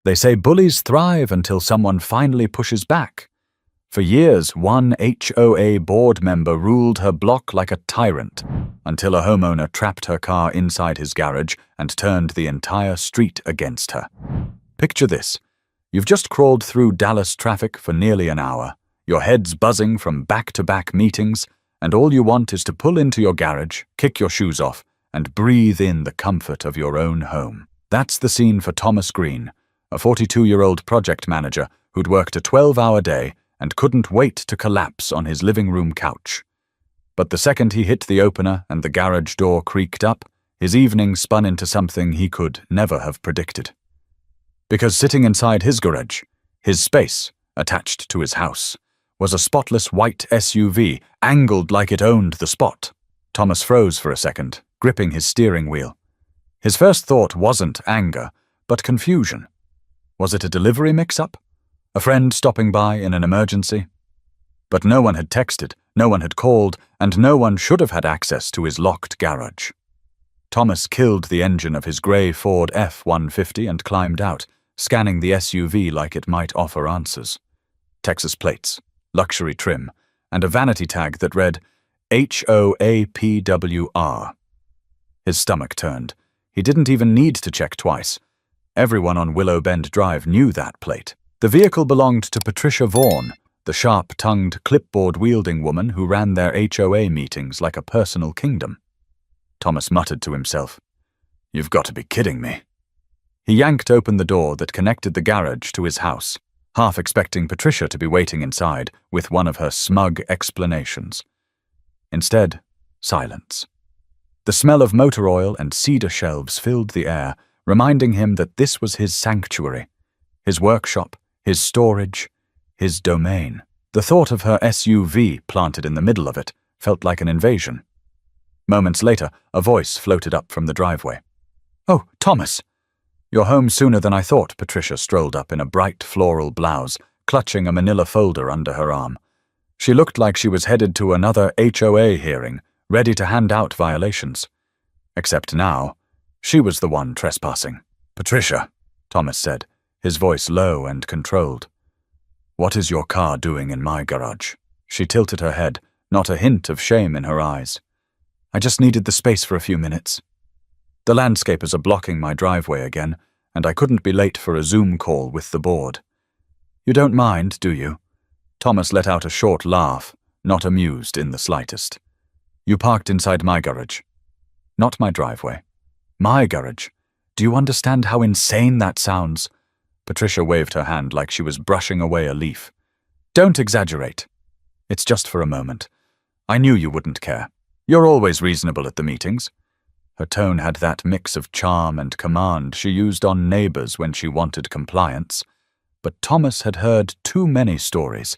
They say bullies thrive until someone finally pushes back. For years, one HOA board member ruled her block like a tyrant, until a homeowner trapped her car inside his garage and turned the entire street against her. Picture this. You've just crawled through Dallas traffic for nearly an hour. Your head's buzzing from back-to-back meetings, and all you want is to pull into your garage, kick your shoes off, and breathe in the comfort of your own home. That's the scene for Thomas Green, a 42-year-old project manager who'd worked a 12-hour day and couldn't wait to collapse on his living room couch. But the second he hit the opener and the garage door creaked up, his evening spun into something he could never have predicted. Because sitting inside his garage, his space, attached to his house, was a spotless white SUV, angled like it owned the spot. Thomas froze for a second, gripping his steering wheel. His first thought wasn't anger, but confusion. Was it a delivery mix-up? A friend stopping by in an emergency? But no one had texted, no one had called, and no one should have had access to his locked garage. Thomas killed the engine of his grey Ford F-150 and climbed out, scanning the SUV like it might offer answers. Texas plates, luxury trim, and a vanity tag that read HOAPWR. His stomach turned. He didn't even need to check twice. Everyone on Willow Bend Drive knew that plate. The vehicle belonged to Patricia Vaughan, the sharp-tongued, clipboard-wielding woman who ran their HOA meetings like a personal kingdom. Thomas muttered to himself, "You've got to be kidding me." He yanked open the door that connected the garage to his house, half expecting Patricia to be waiting inside with one of her smug explanations. Instead, silence. The smell of motor oil and cedar shelves filled the air, reminding him that this was his sanctuary, his workshop, his storage, his domain. The thought of her SUV planted in the middle of it felt like an invasion. Moments later, a voice floated up from the driveway. "Oh, Thomas!" "You're home sooner than I thought." Patricia strolled up in a bright floral blouse, clutching a manila folder under her arm. She looked like she was headed to another HOA hearing, ready to hand out violations. Except now, she was the one trespassing. "Patricia," Thomas said, his voice low and controlled. "What is your car doing in my garage?" She tilted her head, not a hint of shame in her eyes. "I just needed the space for a few minutes. The landscapers are blocking my driveway again, and I couldn't be late for a Zoom call with the board." "You don't mind, do you?" Thomas let out a short laugh, not amused in the slightest. "You parked inside my garage." "Not my driveway. My garage. Do you understand how insane that sounds?" Patricia waved her hand like she was brushing away a leaf. "Don't exaggerate. It's just for a moment. I knew you wouldn't care. You're always reasonable at the meetings." Her tone had that mix of charm and command she used on neighbors when she wanted compliance. But Thomas had heard too many stories.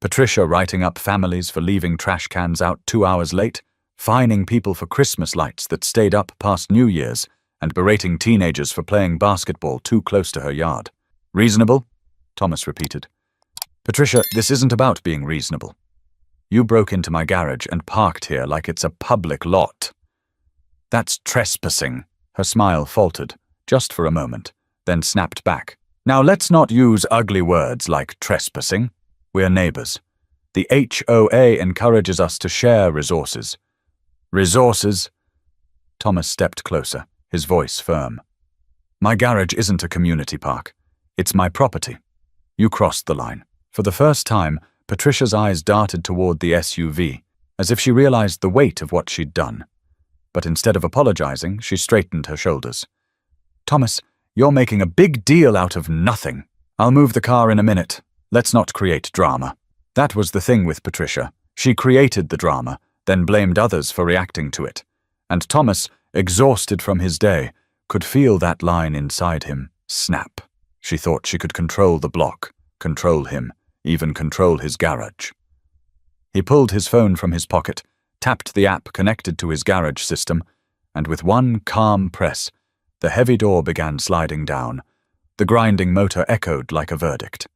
Patricia writing up families for leaving trash cans out 2 hours late, fining people for Christmas lights that stayed up past New Year's, and berating teenagers for playing basketball too close to her yard. "Reasonable?" Thomas repeated. "Patricia, this isn't about being reasonable. You broke into my garage and parked here like it's a public lot. That's trespassing." Her smile faltered, just for a moment, then snapped back. "Now let's not use ugly words like trespassing. We're neighbors. The HOA encourages us to share resources." "Resources?" Thomas stepped closer, his voice firm. "My garage isn't a community park. It's my property. You crossed the line." For the first time, Patricia's eyes darted toward the SUV, as if she realized the weight of what she'd done. But instead of apologizing, she straightened her shoulders. "Thomas, you're making a big deal out of nothing. I'll move the car in a minute. Let's not create drama." That was the thing with Patricia. She created the drama, then blamed others for reacting to it. And Thomas, exhausted from his day, could feel that line inside him snap. She thought she could control the block, control him, even control his garage. He pulled his phone from his pocket, tapped the app connected to his garage system, and with one calm press, the heavy door began sliding down. The grinding motor echoed like a verdict.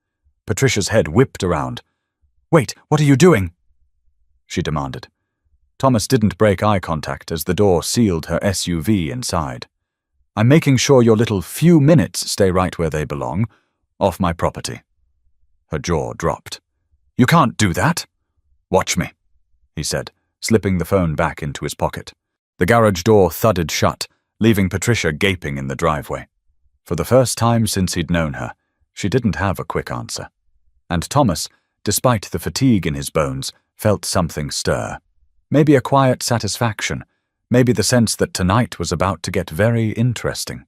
Patricia's head whipped around. "Wait, what are you doing?" she demanded. Thomas didn't break eye contact as the door sealed her SUV inside. I'm making sure your little few minutes stay right where they belong, off my property. Her jaw dropped. You can't do that. Watch me, he said, slipping the phone back into his pocket. The garage door thudded shut, leaving Patricia gaping in the driveway. For the first time since he'd known her, she didn't have a quick answer. And Thomas, despite the fatigue in his bones, felt something stir. Maybe a quiet satisfaction, maybe the sense that tonight was about to get very interesting.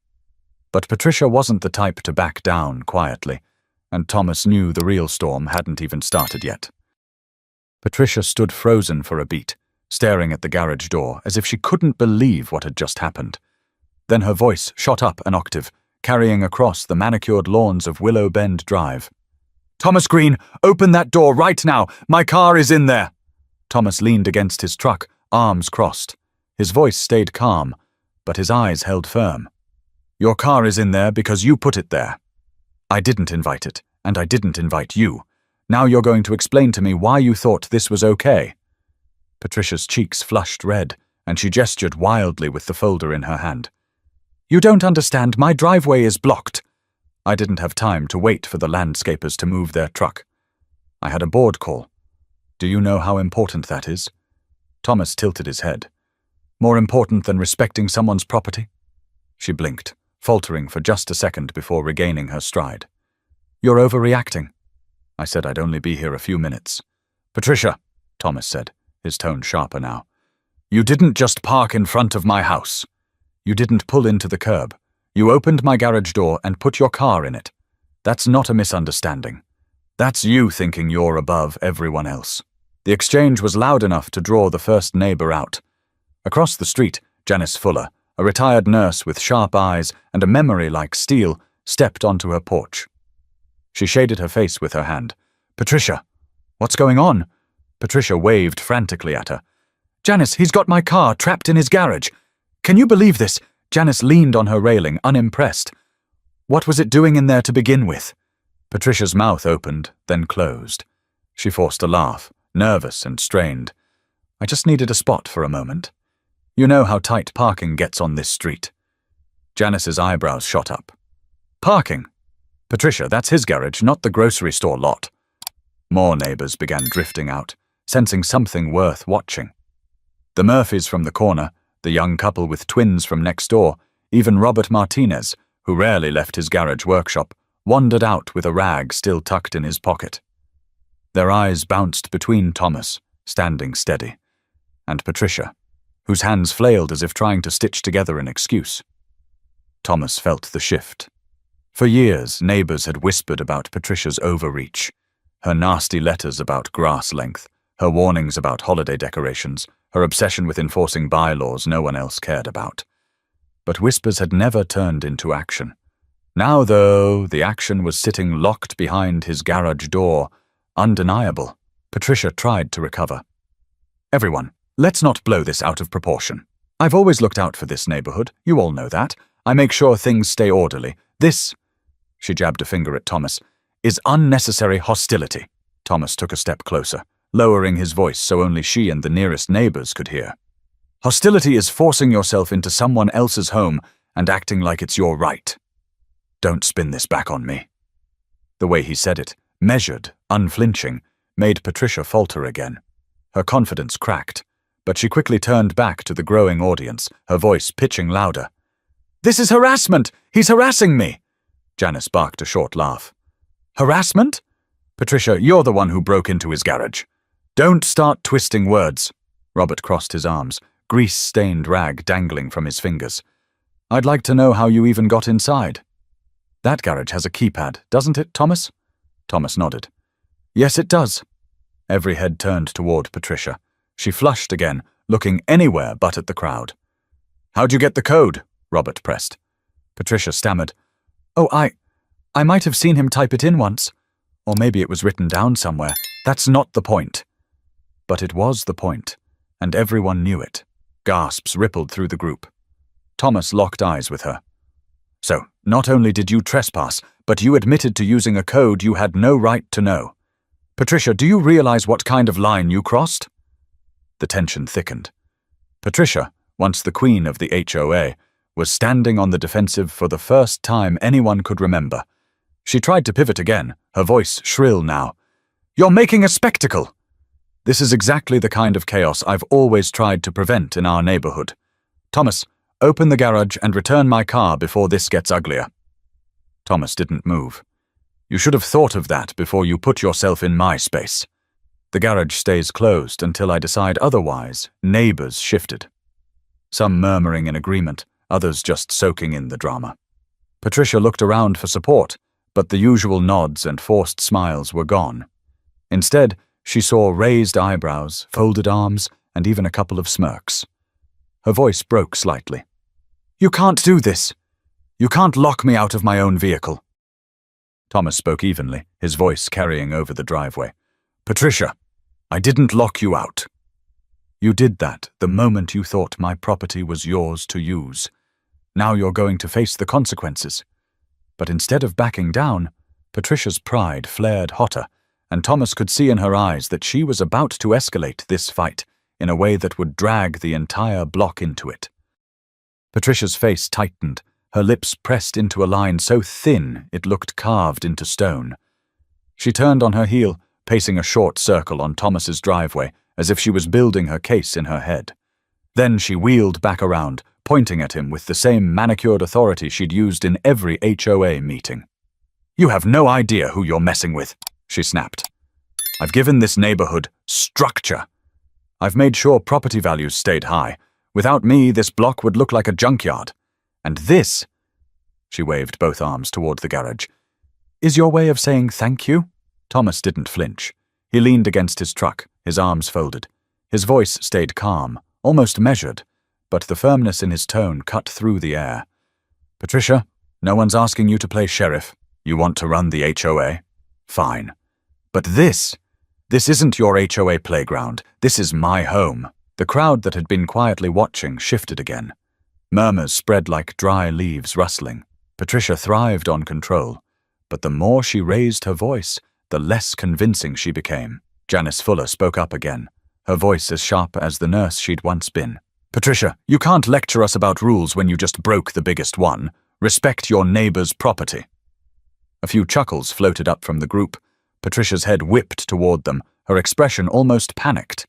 But Patricia wasn't the type to back down quietly, and Thomas knew the real storm hadn't even started yet. Patricia stood frozen for a beat, staring at the garage door as if she couldn't believe what had just happened. Then her voice shot up an octave, carrying across the manicured lawns of Willow Bend Drive. Thomas Green, open that door right now! My car is in there! Thomas leaned against his truck, arms crossed. His voice stayed calm, but his eyes held firm. Your car is in there because you put it there. I didn't invite it, and I didn't invite you. Now you're going to explain to me why you thought this was okay. Patricia's cheeks flushed red, and she gestured wildly with the folder in her hand. You don't understand, my driveway is blocked. I didn't have time to wait for the landscapers to move their truck. I had a board call. Do you know how important that is? Thomas tilted his head. More important than respecting someone's property? She blinked, faltering for just a second before regaining her stride. You're overreacting. I said I'd only be here a few minutes. Patricia, Thomas said, his tone sharper now. You didn't just park in front of my house. You didn't pull into the curb. You opened my garage door and put your car in it. That's not a misunderstanding. That's you thinking you're above everyone else. The exchange was loud enough to draw the first neighbor out. Across the street, Janice Fuller, a retired nurse with sharp eyes and a memory like steel, stepped onto her porch. She shaded her face with her hand. Patricia, what's going on? Patricia waved frantically at her. Janice, he's got my car trapped in his garage. Can you believe this? Janice leaned on her railing, unimpressed. What was it doing in there to begin with? Patricia's mouth opened, then closed. She forced a laugh, nervous and strained. I just needed a spot for a moment. You know how tight parking gets on this street. Janice's eyebrows shot up. Parking? Patricia, that's his garage, not the grocery store lot. More neighbors began drifting out, sensing something worth watching. The Murphys from the corner, the young couple with twins from next door, even Robert Martinez, who rarely left his garage workshop, wandered out with a rag still tucked in his pocket. Their eyes bounced between Thomas, standing steady, and Patricia, whose hands flailed as if trying to stitch together an excuse. Thomas felt the shift. For years, neighbors had whispered about Patricia's overreach, her nasty letters about grass length, her warnings about holiday decorations, her obsession with enforcing bylaws no one else cared about. But whispers had never turned into action. Now, though, the action was sitting locked behind his garage door, undeniable. Patricia tried to recover. Everyone, let's not blow this out of proportion. I've always looked out for this neighborhood, you all know that. I make sure things stay orderly. This, she jabbed a finger at Thomas, is unnecessary hostility. Thomas took a step closer, lowering his voice so only she and the nearest neighbors could hear. Hostility is forcing yourself into someone else's home and acting like it's your right. Don't spin this back on me. The way he said it, measured, unflinching, made Patricia falter again. Her confidence cracked, but she quickly turned back to the growing audience, her voice pitching louder. This is harassment! He's harassing me! Janice barked a short laugh. Harassment? Patricia, you're the one who broke into his garage. Don't start twisting words. Robert crossed his arms, grease-stained rag dangling from his fingers. I'd like to know how you even got inside. That garage has a keypad, doesn't it, Thomas? Thomas nodded. Yes, it does. Every head turned toward Patricia. She flushed again, looking anywhere but at the crowd. How'd you get the code? Robert pressed. Patricia stammered. Oh, I might have seen him type it in once. Or maybe it was written down somewhere. That's not the point. But it was the point, and everyone knew it. Gasps rippled through the group. Thomas locked eyes with her. So, not only did you trespass, but you admitted to using a code you had no right to know. Patricia, do you realize what kind of line you crossed? The tension thickened. Patricia, once the queen of the HOA, was standing on the defensive for the first time anyone could remember. She tried to pivot again, her voice shrill now. "You're making a spectacle!" This is exactly the kind of chaos I've always tried to prevent in our neighborhood. Thomas, open the garage and return my car before this gets uglier. Thomas didn't move. You should have thought of that before you put yourself in my space. The garage stays closed until I decide otherwise. Neighbors shifted. Some murmuring in agreement, others just soaking in the drama. Patricia looked around for support, but the usual nods and forced smiles were gone. Instead, she saw raised eyebrows, folded arms, and even a couple of smirks. Her voice broke slightly. "You can't do this. You can't lock me out of my own vehicle." Thomas spoke evenly, his voice carrying over the driveway. "Patricia, I didn't lock you out. You did that the moment you thought my property was yours to use. Now you're going to face the consequences." But instead of backing down, Patricia's pride flared hotter, and Thomas could see in her eyes that she was about to escalate this fight in a way that would drag the entire block into it. Patricia's face tightened, her lips pressed into a line so thin it looked carved into stone. She turned on her heel, pacing a short circle on Thomas's driveway, as if she was building her case in her head. Then she wheeled back around, pointing at him with the same manicured authority she'd used in every HOA meeting. "You have no idea who you're messing with," she snapped. "I've given this neighborhood structure. I've made sure property values stayed high. Without me, this block would look like a junkyard. And this," she waved both arms toward the garage, "is your way of saying thank you?" Thomas didn't flinch. He leaned against his truck, his arms folded. His voice stayed calm, almost measured, but the firmness in his tone cut through the air. "Patricia, no one's asking you to play sheriff. You want to run the HOA? Fine. But this isn't your HOA playground. This is my home." The crowd that had been quietly watching shifted again. Murmurs spread like dry leaves rustling. Patricia thrived on control, but the more she raised her voice, the less convincing she became. Janice Fuller spoke up again, her voice as sharp as the nurse she'd once been. "Patricia, you can't lecture us about rules when you just broke the biggest one. Respect your neighbor's property." A few chuckles floated up from the group. Patricia's head whipped toward them, her expression almost panicked.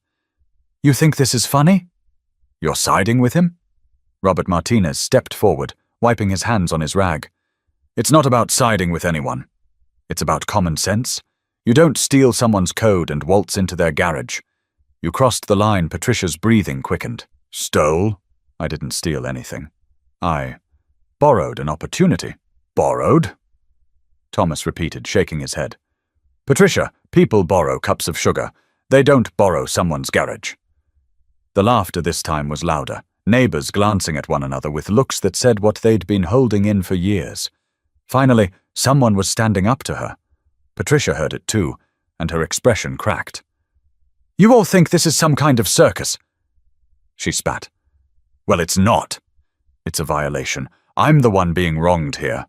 "You think this is funny? You're siding with him?" Robert Martinez stepped forward, wiping his hands on his rag. "It's not about siding with anyone. It's about common sense. You don't steal someone's code and waltz into their garage." You crossed the line. Patricia's breathing quickened. "Stole? I didn't steal anything. I borrowed an opportunity." "Borrowed?" Thomas repeated, shaking his head. "Patricia, people borrow cups of sugar. They don't borrow someone's garage." The laughter this time was louder, neighbors glancing at one another with looks that said what they'd been holding in for years. Finally, someone was standing up to her. Patricia heard it too, and her expression cracked. "You all think this is some kind of circus?" She spat. "Well, it's not. It's a violation. I'm the one being wronged here."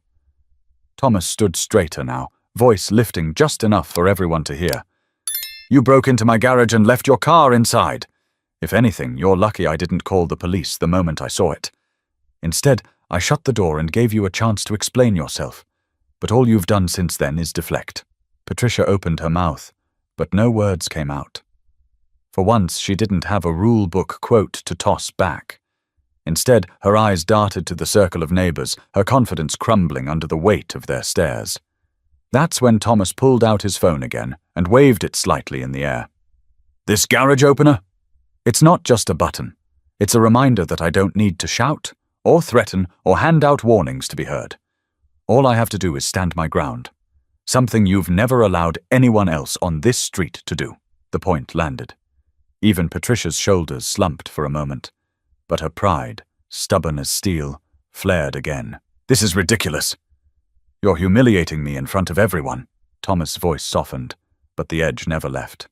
Thomas stood straighter now, voice lifting just enough for everyone to hear. "You broke into my garage and left your car inside. If anything, you're lucky I didn't call the police the moment I saw it. Instead, I shut the door and gave you a chance to explain yourself. But all you've done since then is deflect." Patricia opened her mouth, but no words came out. For once, she didn't have a rule book quote to toss back. Instead, her eyes darted to the circle of neighbors, her confidence crumbling under the weight of their stares. That's when Thomas pulled out his phone again and waved it slightly in the air. "This garage opener? It's not just a button. It's a reminder that I don't need to shout, or threaten, or hand out warnings to be heard. All I have to do is stand my ground. Something you've never allowed anyone else on this street to do." The point landed. Even Patricia's shoulders slumped for a moment, but her pride, stubborn as steel, flared again. "This is ridiculous. You're humiliating me in front of everyone." Thomas' voice softened, but the edge never left.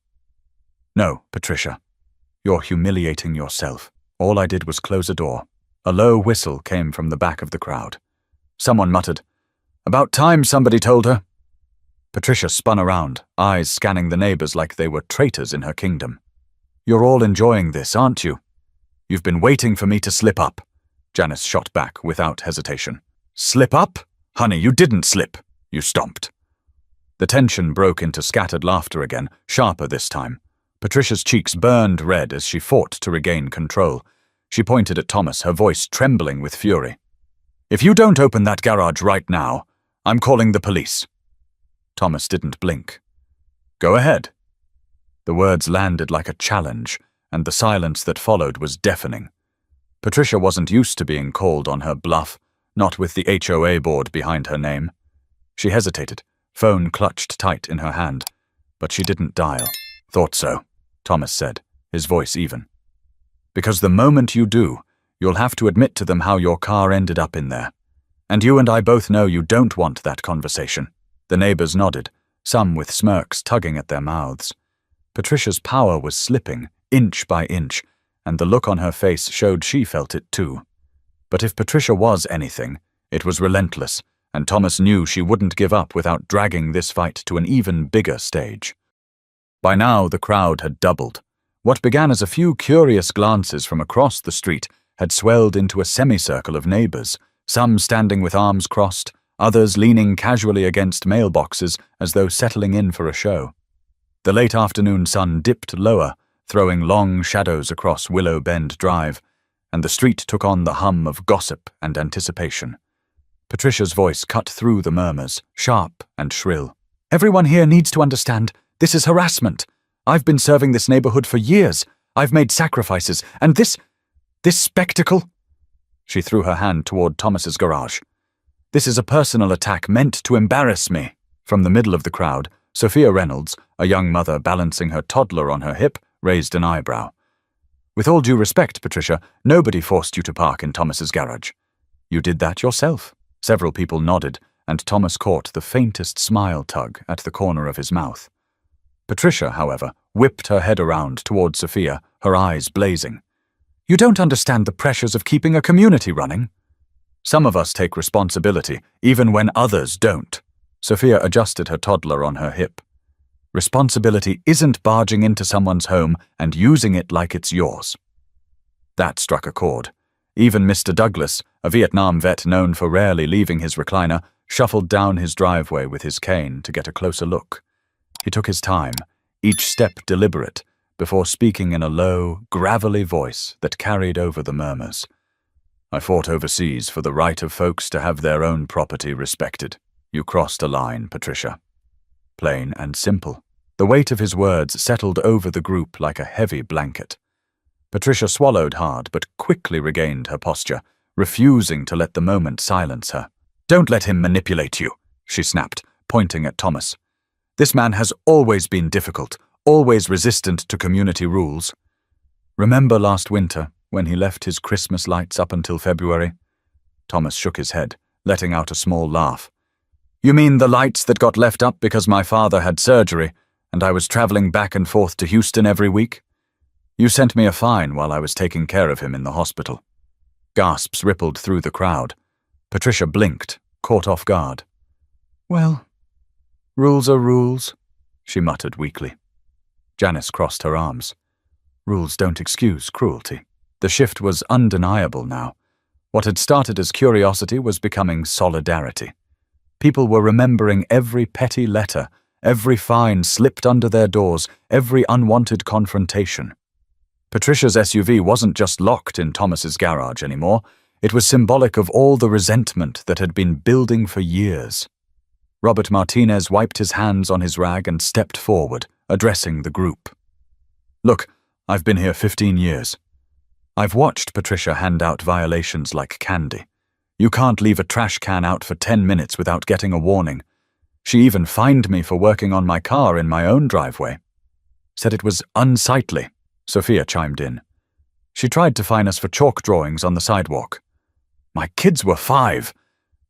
"No, Patricia. You're humiliating yourself. All I did was close a door." A low whistle came from the back of the crowd. Someone muttered, "About time somebody told her." Patricia spun around, eyes scanning the neighbors like they were traitors in her kingdom. "You're all enjoying this, aren't you? You've been waiting for me to slip up. Janice shot back without hesitation. Slip up? Honey, you didn't slip. You stomped. The tension broke into scattered laughter again, sharper this time. Patricia's cheeks burned red as she fought to regain control. She pointed at Thomas, her voice trembling with fury. If you don't open that garage right now, I'm calling the police. Thomas didn't blink. Go ahead. The words landed like a challenge, and the silence that followed was deafening. Patricia wasn't used to being called on her bluff, not with the HOA board behind her name. She hesitated, phone clutched tight in her hand, but she didn't dial. Thought so, Thomas said, his voice even. Because the moment you do, you'll have to admit to them how your car ended up in there. And you and I both know you don't want that conversation. The neighbors nodded, some with smirks tugging at their mouths. Patricia's power was slipping, inch by inch, and the look on her face showed she felt it too. But if Patricia was anything, it was relentless, and Thomas knew she wouldn't give up without dragging this fight to an even bigger stage. By now, the crowd had doubled. What began as a few curious glances from across the street had swelled into a semicircle of neighbors, some standing with arms crossed, others leaning casually against mailboxes as though settling in for a show. The late afternoon sun dipped lower, throwing long shadows across Willow Bend Drive, and the street took on the hum of gossip and anticipation. Patricia's voice cut through the murmurs, sharp and shrill. Everyone here needs to understand, this is harassment. I've been serving this neighborhood for years. I've made sacrifices, and this spectacle? She threw her hand toward Thomas's garage. This is a personal attack meant to embarrass me. From the middle of the crowd, Sophia Reynolds, a young mother balancing her toddler on her hip, raised an eyebrow. With all due respect, Patricia, nobody forced you to park in Thomas's garage. You did that yourself. Several people nodded, and Thomas caught the faintest smile tug at the corner of his mouth. Patricia, however, whipped her head around toward Sophia, her eyes blazing. You don't understand the pressures of keeping a community running. Some of us take responsibility, even when others don't. Sophia adjusted her toddler on her hip. Responsibility isn't barging into someone's home and using it like it's yours. That struck a chord. Even Mr. Douglas, a Vietnam vet known for rarely leaving his recliner, shuffled down his driveway with his cane to get a closer look. He took his time, each step deliberate, before speaking in a low, gravelly voice that carried over the murmurs. I fought overseas for the right of folks to have their own property respected. You crossed a line, Patricia. Plain and simple. The weight of his words settled over the group like a heavy blanket. Patricia swallowed hard but quickly regained her posture, refusing to let the moment silence her. Don't let him manipulate you, she snapped, pointing at Thomas. This man has always been difficult, always resistant to community rules. Remember last winter, when he left his Christmas lights up until February? Thomas shook his head, letting out a small laugh. You mean the lights that got left up because my father had surgery, and I was traveling back and forth to Houston every week? You sent me a fine while I was taking care of him in the hospital. Gasps rippled through the crowd. Patricia blinked, caught off guard. Well, rules are rules, she muttered weakly. Janice crossed her arms. Rules don't excuse cruelty. The shift was undeniable now. What had started as curiosity was becoming solidarity. People were remembering every petty letter, every fine slipped under their doors, every unwanted confrontation. Patricia's SUV wasn't just locked in Thomas's garage anymore. It was symbolic of all the resentment that had been building for years. Robert Martinez wiped his hands on his rag and stepped forward, addressing the group. Look, I've been here 15 years. I've watched Patricia hand out violations like candy. You can't leave a trash can out for 10 minutes without getting a warning. She even fined me for working on my car in my own driveway. Said it was unsightly, Sophia chimed in. She tried to fine us for chalk drawings on the sidewalk. My kids were 5.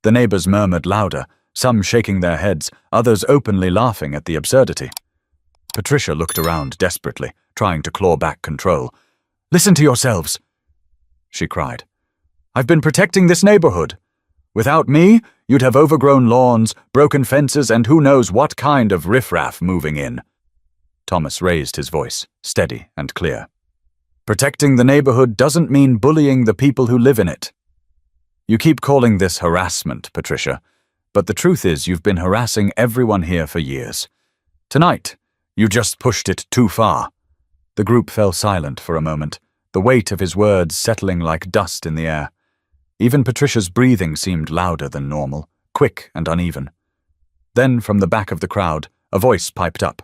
The neighbors murmured louder, some shaking their heads, others openly laughing at the absurdity. Patricia looked around desperately, trying to claw back control. Listen to yourselves, she cried. I've been protecting this neighborhood. Without me, you'd have overgrown lawns, broken fences, and who knows what kind of riffraff moving in. Thomas raised his voice, steady and clear. Protecting the neighborhood doesn't mean bullying the people who live in it. You keep calling this harassment, Patricia, but the truth is you've been harassing everyone here for years. Tonight, you just pushed it too far." The group fell silent for a moment, the weight of his words settling like dust in the air. Even Patricia's breathing seemed louder than normal, quick and uneven. Then, from the back of the crowd, a voice piped up.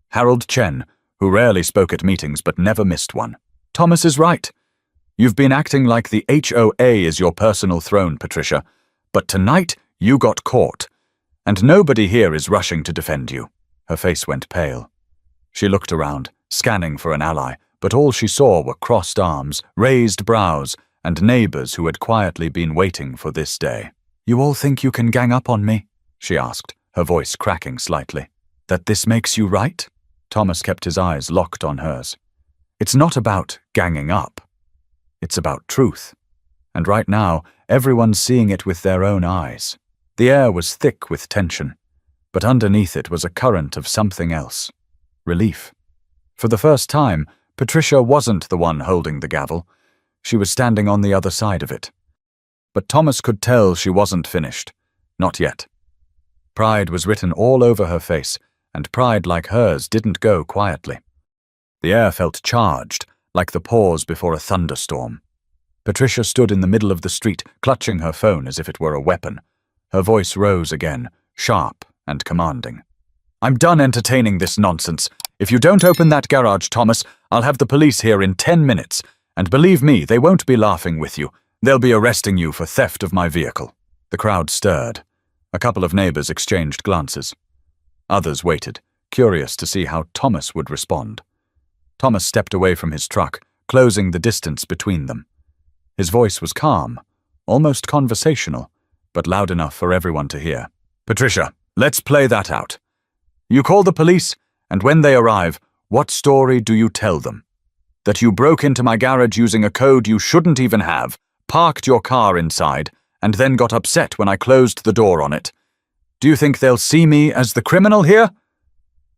Harold Chen, who rarely spoke at meetings but never missed one. "Thomas is right. You've been acting like the HOA is your personal throne, Patricia, but tonight you got caught, and nobody here is rushing to defend you." Her face went pale. She looked around, scanning for an ally, but all she saw were crossed arms, raised brows, and neighbors who had quietly been waiting for this day. "You all think you can gang up on me?" she asked, her voice cracking slightly. "That this makes you right?" Thomas kept his eyes locked on hers. "It's not about ganging up. It's about truth. And right now, everyone's seeing it with their own eyes." The air was thick with tension, but underneath it was a current of something else. Relief. For the first time, Patricia wasn't the one holding the gavel. She was standing on the other side of it. But Thomas could tell she wasn't finished. Not yet. Pride was written all over her face, and pride like hers didn't go quietly. The air felt charged, like the pause before a thunderstorm. Patricia stood in the middle of the street, clutching her phone as if it were a weapon. Her voice rose again, sharp and commanding. "I'm done entertaining this nonsense. If you don't open that garage, Thomas, I'll have the police here in 10 minutes. And believe me, they won't be laughing with you. They'll be arresting you for theft of my vehicle." The crowd stirred. A couple of neighbors exchanged glances. Others waited, curious to see how Thomas would respond. Thomas stepped away from his truck, closing the distance between them. His voice was calm, almost conversational, but loud enough for everyone to hear. "Patricia, let's play that out. You call the police, and when they arrive, what story do you tell them? That you broke into my garage using a code you shouldn't even have, parked your car inside, and then got upset when I closed the door on it. Do you think they'll see me as the criminal here?"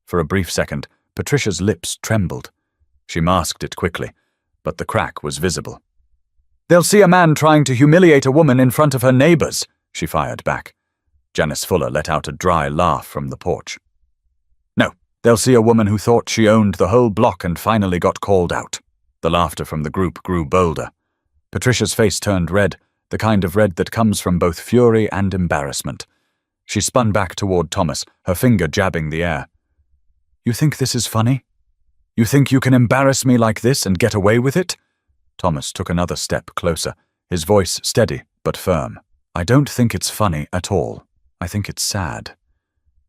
For a brief second, Patricia's lips trembled. She masked it quickly, but the crack was visible. "They'll see a man trying to humiliate a woman in front of her neighbors," she fired back. Janice Fuller let out a dry laugh from the porch. "No, they'll see a woman who thought she owned the whole block and finally got called out." The laughter from the group grew bolder. Patricia's face turned red, the kind of red that comes from both fury and embarrassment. She spun back toward Thomas, her finger jabbing the air. "You think this is funny? You think you can embarrass me like this and get away with it?" Thomas took another step closer, his voice steady but firm. "I don't think it's funny at all. I think it's sad.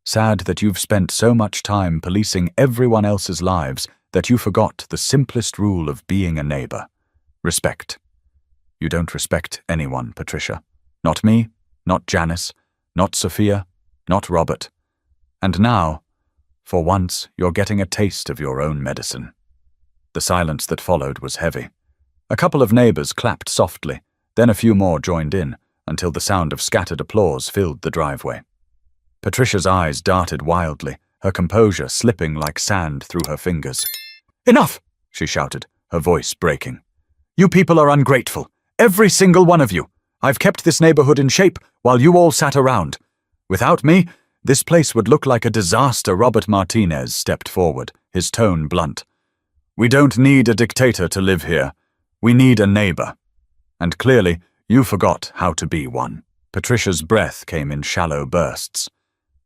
Sad that you've spent so much time policing everyone else's lives that you forgot the simplest rule of being a neighbor. Respect. You don't respect anyone, Patricia. Not me, not Janice, not Sophia, not Robert. And now, for once, you're getting a taste of your own medicine." The silence that followed was heavy. A couple of neighbors clapped softly, then a few more joined in, until the sound of scattered applause filled the driveway. Patricia's eyes darted wildly, her composure slipping like sand through her fingers. "Enough!" she shouted, her voice breaking. "You people are ungrateful. Every single one of you. I've kept this neighborhood in shape while you all sat around. Without me, this place would look like a disaster." Robert Martinez stepped forward, his tone blunt. "We don't need a dictator to live here. We need a neighbor. And clearly, you forgot how to be one." Patricia's breath came in shallow bursts.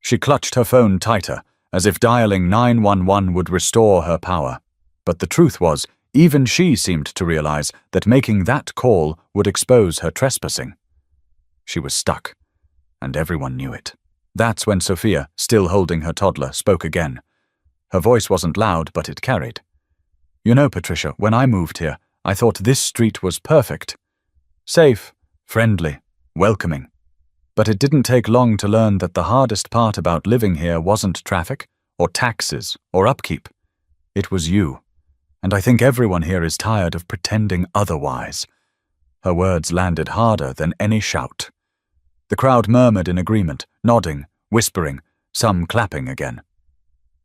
She clutched her phone tighter, as if dialing 911 would restore her power. But the truth was, even she seemed to realize that making that call would expose her trespassing. She was stuck, and everyone knew it. That's when Sophia, still holding her toddler, spoke again. Her voice wasn't loud, but it carried. "You know, Patricia, when I moved here, I thought this street was perfect. Safe, friendly, welcoming. But it didn't take long to learn that the hardest part about living here wasn't traffic, or taxes, or upkeep. It was you. And I think everyone here is tired of pretending otherwise." Her words landed harder than any shout. The crowd murmured in agreement, nodding, whispering, some clapping again.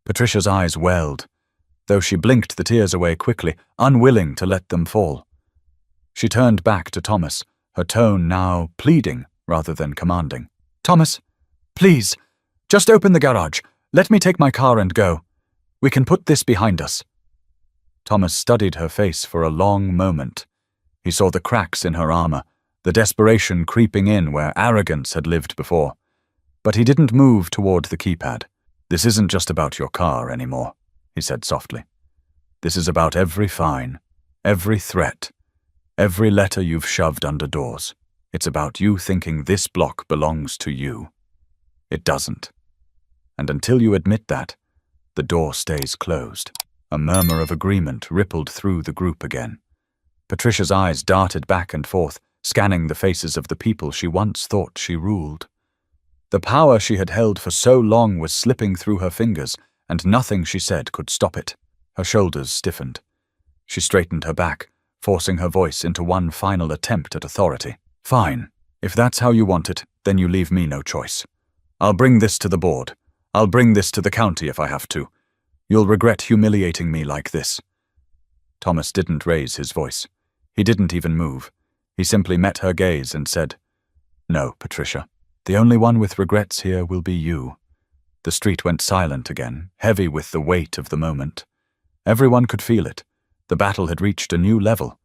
Patricia's eyes welled, though she blinked the tears away quickly, unwilling to let them fall. She turned back to Thomas, her tone now pleading rather than commanding. "Thomas, please, just open the garage. Let me take my car and go. We can put this behind us." Thomas studied her face for a long moment. He saw the cracks in her armor, the desperation creeping in where arrogance had lived before. But he didn't move toward the keypad. "This isn't just about your car anymore," he said softly. "This is about every fine, every threat, every letter you've shoved under doors. It's about you thinking this block belongs to you. It doesn't. And until you admit that, the door stays closed." A murmur of agreement rippled through the group again. Patricia's eyes darted back and forth, scanning the faces of the people she once thought she ruled. The power she had held for so long was slipping through her fingers, and nothing she said could stop it. Her shoulders stiffened. She straightened her back, forcing her voice into one final attempt at authority. "Fine. If that's how you want it, then you leave me no choice. I'll bring this to the board. I'll bring this to the county if I have to. You'll regret humiliating me like this." Thomas didn't raise his voice. He didn't even move. He simply met her gaze and said, "No, Patricia. The only one with regrets here will be you." The street went silent again, heavy with the weight of the moment. Everyone could feel it. The battle had reached a new level.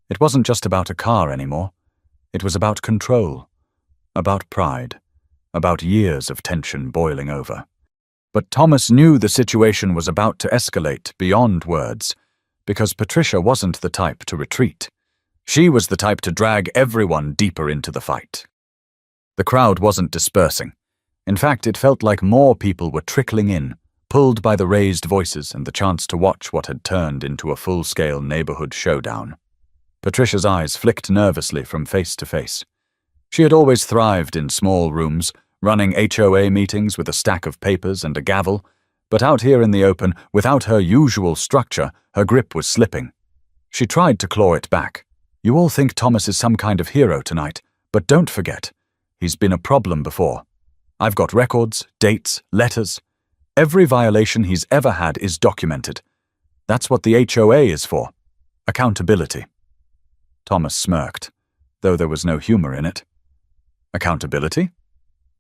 It wasn't just about a car anymore. It was about control, about pride, about years of tension boiling over. But Thomas knew the situation was about to escalate beyond words, because Patricia wasn't the type to retreat. She was the type to drag everyone deeper into the fight. The crowd wasn't dispersing. In fact, it felt like more people were trickling in, pulled by the raised voices and the chance to watch what had turned into a full-scale neighborhood showdown. Patricia's eyes flicked nervously from face to face. She had always thrived in small rooms, running HOA meetings with a stack of papers and a gavel, but out here in the open, without her usual structure, her grip was slipping. She tried to claw it back. "You all think Thomas is some kind of hero tonight, but don't forget, he's been a problem before. I've got records, dates, letters. Every violation he's ever had is documented. That's what the HOA is for. Accountability." Thomas smirked, though there was no humor in it. "Accountability?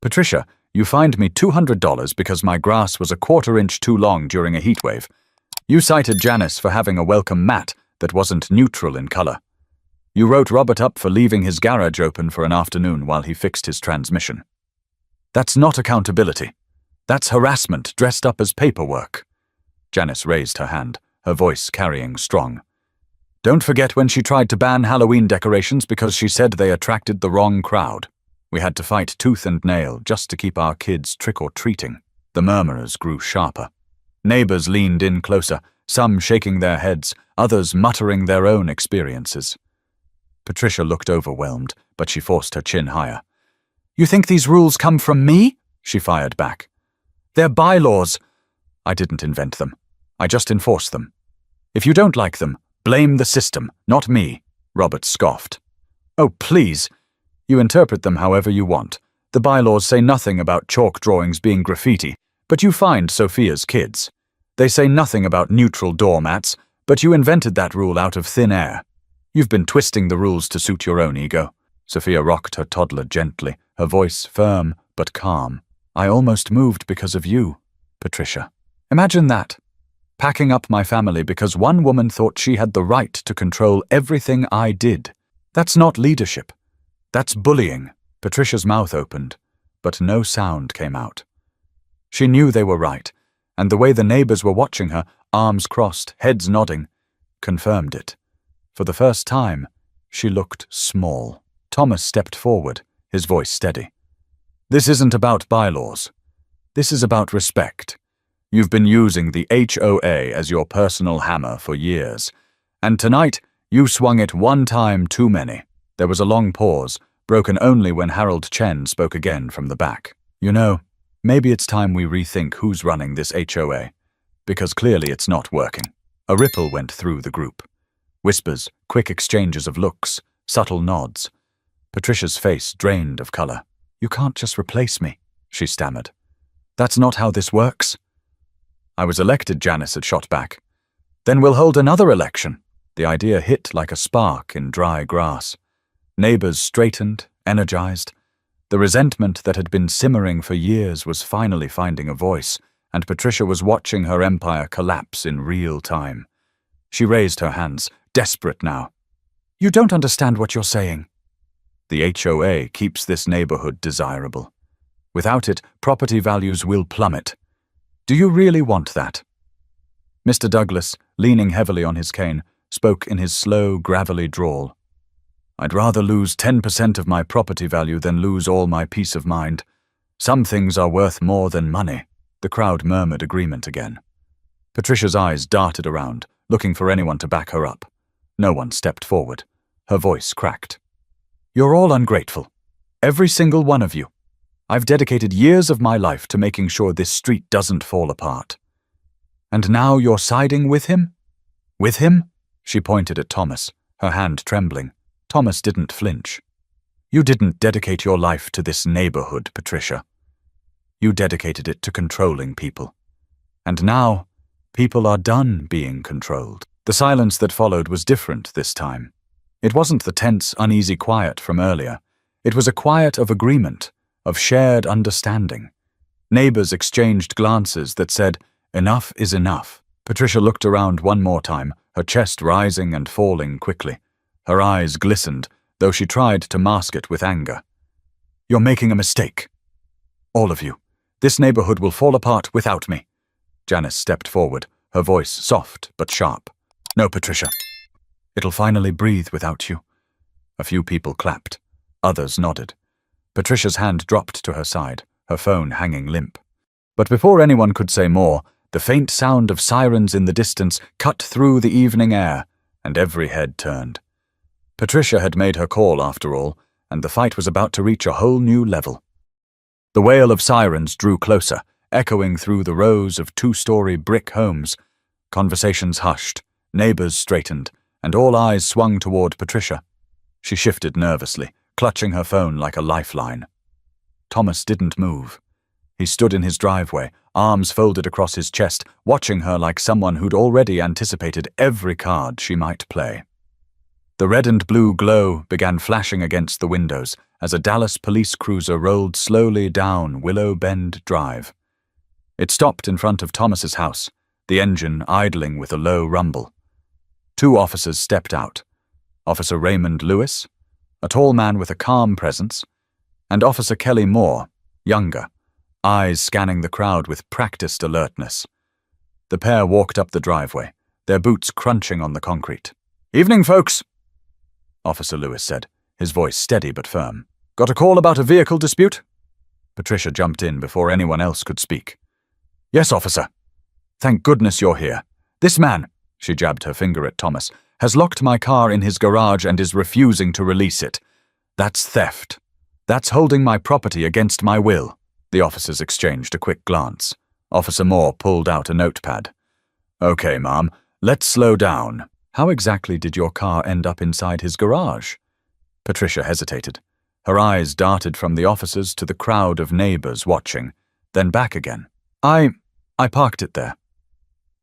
Patricia, you fined me $200 because my grass was a quarter-inch too long during a heatwave. You cited Janice for having a welcome mat that wasn't neutral in color. You wrote Robert up for leaving his garage open for an afternoon while he fixed his transmission. That's not accountability. That's harassment dressed up as paperwork." Janice raised her hand, her voice carrying strong. "Don't forget when she tried to ban Halloween decorations because she said they attracted the wrong crowd. We had to fight tooth and nail just to keep our kids trick-or-treating." The murmurs grew sharper. Neighbors leaned in closer, some shaking their heads, others muttering their own experiences. Patricia looked overwhelmed, but she forced her chin higher. "You think these rules come from me?" she fired back. "They're bylaws. I didn't invent them. I just enforce them. If you don't like them, blame the system, not me," Robert scoffed. "Oh, please. You interpret them however you want. The bylaws say nothing about chalk drawings being graffiti, but you fined Sophia's kids. They say nothing about neutral doormats, but you invented that rule out of thin air. You've been twisting the rules to suit your own ego." Sophia rocked her toddler gently, her voice firm but calm. "I almost moved because of you, Patricia. Imagine that. Packing up my family because one woman thought she had the right to control everything I did. That's not leadership. That's bullying." Patricia's mouth opened, but no sound came out. She knew they were right, and the way the neighbors were watching her, arms crossed, heads nodding, confirmed it. For the first time, she looked small. Thomas stepped forward, his voice steady. "This isn't about bylaws. This is about respect. You've been using the HOA as your personal hammer for years, and tonight you swung it one time too many." There was a long pause, broken only when Harold Chen spoke again from the back. "You know, maybe it's time we rethink who's running this HOA, because clearly it's not working." A ripple went through the group. Whispers, quick exchanges of looks, subtle nods. Patricia's face drained of color. "You can't just replace me," she stammered. "That's not how this works." "I was elected," Janice had shot back. "Then we'll hold another election." The idea hit like a spark in dry grass. Neighbors straightened, energized. The resentment that had been simmering for years was finally finding a voice, and Patricia was watching her empire collapse in real time. She raised her hands, desperate now. "You don't understand what you're saying." The HOA keeps this neighborhood desirable. Without it, property values will plummet. Do you really want that? Mr. Douglas, leaning heavily on his cane, spoke in his slow, gravelly drawl. "I'd rather lose 10% of my property value than lose all my peace of mind. Some things are worth more than money." The crowd murmured agreement again. Patricia's eyes darted around, looking for anyone to back her up. No one stepped forward. Her voice cracked. "You're all ungrateful. Every single one of you. I've dedicated years of my life to making sure this street doesn't fall apart. And now you're siding with him? With him?" She pointed at Thomas, her hand trembling. Thomas didn't flinch. "You didn't dedicate your life to this neighborhood, Patricia. You dedicated it to controlling people. And now, people are done being controlled." The silence that followed was different this time. It wasn't the tense, uneasy quiet from earlier. It was a quiet of agreement, of shared understanding. Neighbors exchanged glances that said, "Enough is enough." Patricia looked around one more time, her chest rising and falling quickly. Her eyes glistened, though she tried to mask it with anger. "You're making a mistake. All of you. This neighborhood will fall apart without me." Janice stepped forward, her voice soft but sharp. "No, Patricia. It'll finally breathe without you." A few people clapped. Others nodded. Patricia's hand dropped to her side, her phone hanging limp. But before anyone could say more, the faint sound of sirens in the distance cut through the evening air, and every head turned. Patricia had made her call after all, and the fight was about to reach a whole new level. The wail of sirens drew closer, echoing through the rows of two-story brick homes. Conversations hushed, neighbors straightened, and all eyes swung toward Patricia. She shifted nervously, clutching her phone like a lifeline. Thomas didn't move. He stood in his driveway, arms folded across his chest, watching her like someone who'd already anticipated every card she might play. The red and blue glow began flashing against the windows as a Dallas police cruiser rolled slowly down Willow Bend Drive. It stopped in front of Thomas's house, the engine idling with a low rumble. Two officers stepped out. Officer Raymond Lewis, a tall man with a calm presence, and Officer Kelly Moore, younger, eyes scanning the crowd with practiced alertness. The pair walked up the driveway, their boots crunching on the concrete. "Evening, folks," Officer Lewis said, his voice steady but firm. "Got a call about a vehicle dispute?" Patricia jumped in before anyone else could speak. "Yes, officer. Thank goodness you're here. This man," she jabbed her finger at Thomas, "has locked my car in his garage and is refusing to release it. That's theft. That's holding my property against my will." The officers exchanged a quick glance. Officer Moore pulled out a notepad. "Okay, ma'am, let's slow down. How exactly did your car end up inside his garage?" Patricia hesitated. Her eyes darted from the officers to the crowd of neighbors watching, then back again. I parked it there.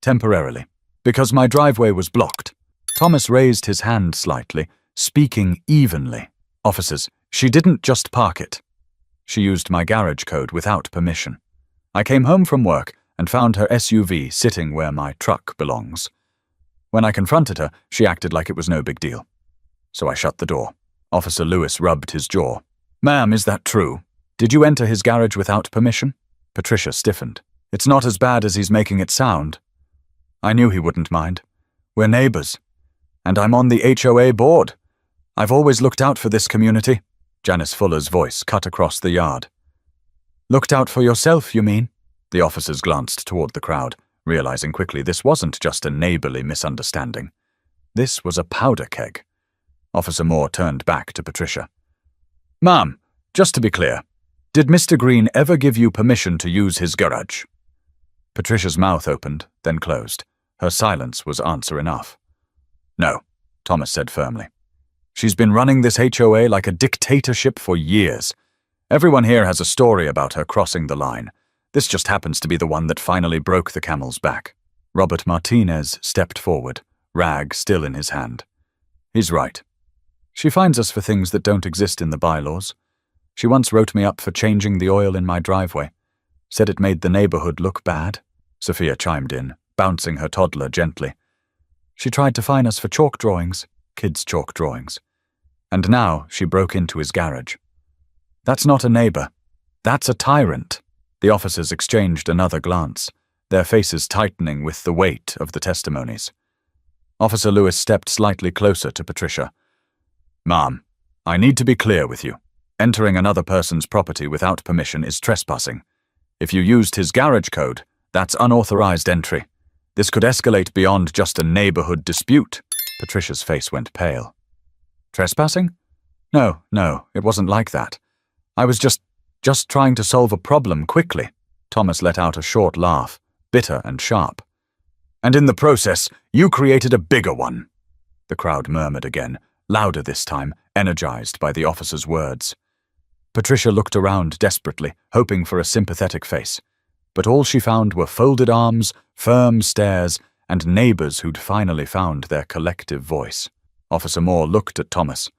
Temporarily. Because my driveway was blocked." Thomas raised his hand slightly, speaking evenly. "Officers, she didn't just park it. She used my garage code without permission. I came home from work and found her SUV sitting where my truck belongs. When I confronted her, she acted like it was no big deal. So I shut the door." Officer Lewis rubbed his jaw. "Ma'am, is that true? Did you enter his garage without permission?" Patricia stiffened. "It's not as bad as he's making it sound. I knew he wouldn't mind. We're neighbors. And I'm on the HOA board. I've always looked out for this community." Janice Fuller's voice cut across the yard. "Looked out for yourself, you mean?" The officers glanced toward the crowd, realizing quickly this wasn't just a neighborly misunderstanding. This was a powder keg. Officer Moore turned back to Patricia. "Ma'am, just to be clear, did Mr. Green ever give you permission to use his garage?" Patricia's mouth opened, then closed. Her silence was answer enough. "No," Thomas said firmly. "She's been running this HOA like a dictatorship for years. Everyone here has a story about her crossing the line. This just happens to be the one that finally broke the camel's back." Robert Martinez stepped forward, rag still in his hand. "He's right. She fines us for things that don't exist in the bylaws. She once wrote me up for changing the oil in my driveway. Said it made the neighborhood look bad. Sophia chimed in, bouncing her toddler gently. She tried to fine us for chalk drawings, kids' chalk drawings. And now she broke into his garage. That's not a neighbor. That's a tyrant. The officers exchanged another glance, their faces tightening with the weight of the testimonies. Officer Lewis stepped slightly closer to Patricia. Ma'am, I need to be clear with you. Entering another person's property without permission is trespassing. If you used his garage code, that's unauthorized entry. This could escalate beyond just a neighborhood dispute. Patricia's face went pale. Trespassing? No, it wasn't like that. I was just trying to solve a problem quickly. Thomas let out a short laugh, bitter and sharp. And in the process, you created a bigger one. The crowd murmured again, louder this time, energized by the officer's words. Patricia looked around desperately, hoping for a sympathetic face. But all she found were folded arms, firm stares, and neighbors who'd finally found their collective voice. Officer Moore looked at Thomas.